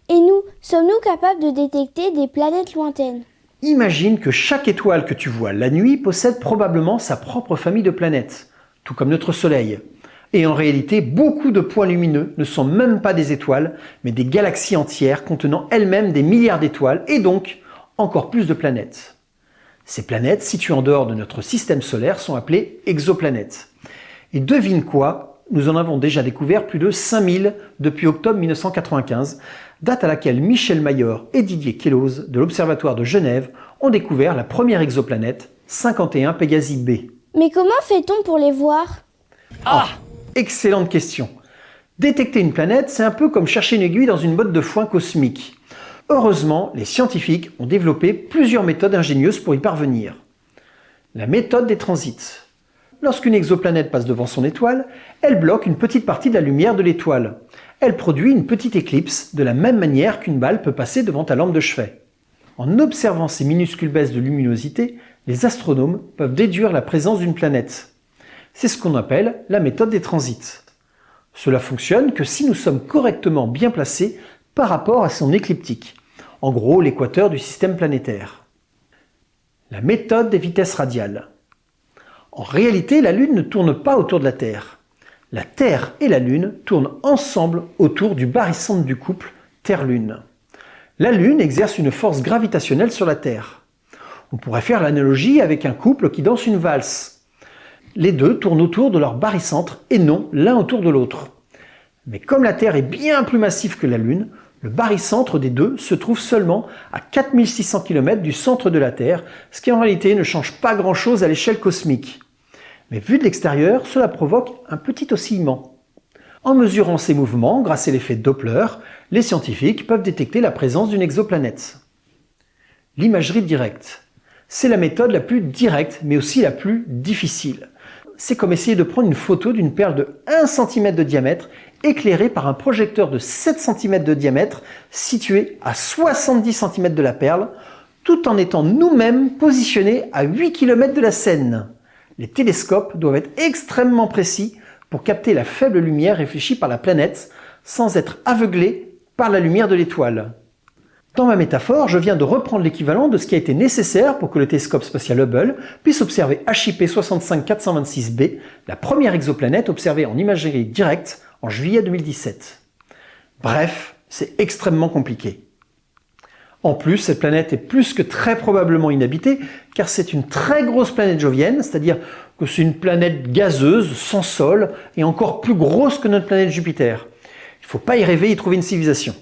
Et nous, sommes-nous capables de détecter des planètes lointaines? Imagine que chaque étoile que tu vois la nuit possède probablement sa propre famille de planètes, tout comme notre Soleil. Et en réalité, beaucoup de points lumineux ne sont même pas des étoiles, mais des galaxies entières contenant elles-mêmes des milliards d'étoiles et donc encore plus de planètes. Ces planètes, situées en dehors de notre système solaire, sont appelées exoplanètes. Et devine quoi? Nous en avons déjà découvert plus de 5000 depuis octobre 1995, date à laquelle Michel Mayor et Didier Queloz de l'Observatoire de Genève ont découvert la première exoplanète, 51 Pégasi b. Mais comment fait-on pour les voir? Excellente question. Détecter une planète, c'est un peu comme chercher une aiguille dans une botte de foin cosmique. Heureusement, les scientifiques ont développé plusieurs méthodes ingénieuses pour y parvenir. La méthode des transits. Lorsqu'une exoplanète passe devant son étoile, elle bloque une petite partie de la lumière de l'étoile. Elle produit une petite éclipse, de la même manière qu'une balle peut passer devant ta lampe de chevet. En observant ces minuscules baisses de luminosité, les astronomes peuvent déduire la présence d'une planète. C'est ce qu'on appelle la méthode des transits. Cela fonctionne que si nous sommes correctement bien placés par rapport à son écliptique, en gros l'équateur du système planétaire. La méthode des vitesses radiales. En réalité, la Lune ne tourne pas autour de la Terre. La Terre et la Lune tournent ensemble autour du barycentre du couple Terre-Lune. La Lune exerce une force gravitationnelle sur la Terre. On pourrait faire l'analogie avec un couple qui danse une valse. Les deux tournent autour de leur barycentre et non l'un autour de l'autre. Mais comme la Terre est bien plus massive que la Lune, le barycentre des deux se trouve seulement à 4600 km du centre de la Terre, ce qui en réalité ne change pas grand-chose à l'échelle cosmique. Mais vu de l'extérieur, cela provoque un petit oscillement. En mesurant ces mouvements, grâce à l'effet Doppler, les scientifiques peuvent détecter la présence d'une exoplanète. L'imagerie directe. C'est la méthode la plus directe, mais aussi la plus difficile. C'est comme essayer de prendre une photo d'une perle de 1 cm de diamètre éclairée par un projecteur de 7 cm de diamètre situé à 70 cm de la perle, tout en étant nous-mêmes positionnés à 8 km de la scène. Les télescopes doivent être extrêmement précis pour capter la faible lumière réfléchie par la planète sans être aveuglés par la lumière de l'étoile. Dans ma métaphore, je viens de reprendre l'équivalent de ce qui a été nécessaire pour que le télescope spatial Hubble puisse observer HIP 65426b, la première exoplanète observée en imagerie directe en juillet 2017. Bref, c'est extrêmement compliqué. En plus, cette planète est plus que très probablement inhabitée, car c'est une très grosse planète jovienne, c'est-à-dire que c'est une planète gazeuse, sans sol, et encore plus grosse que notre planète Jupiter. Il ne faut pas y rêver y trouver une civilisation.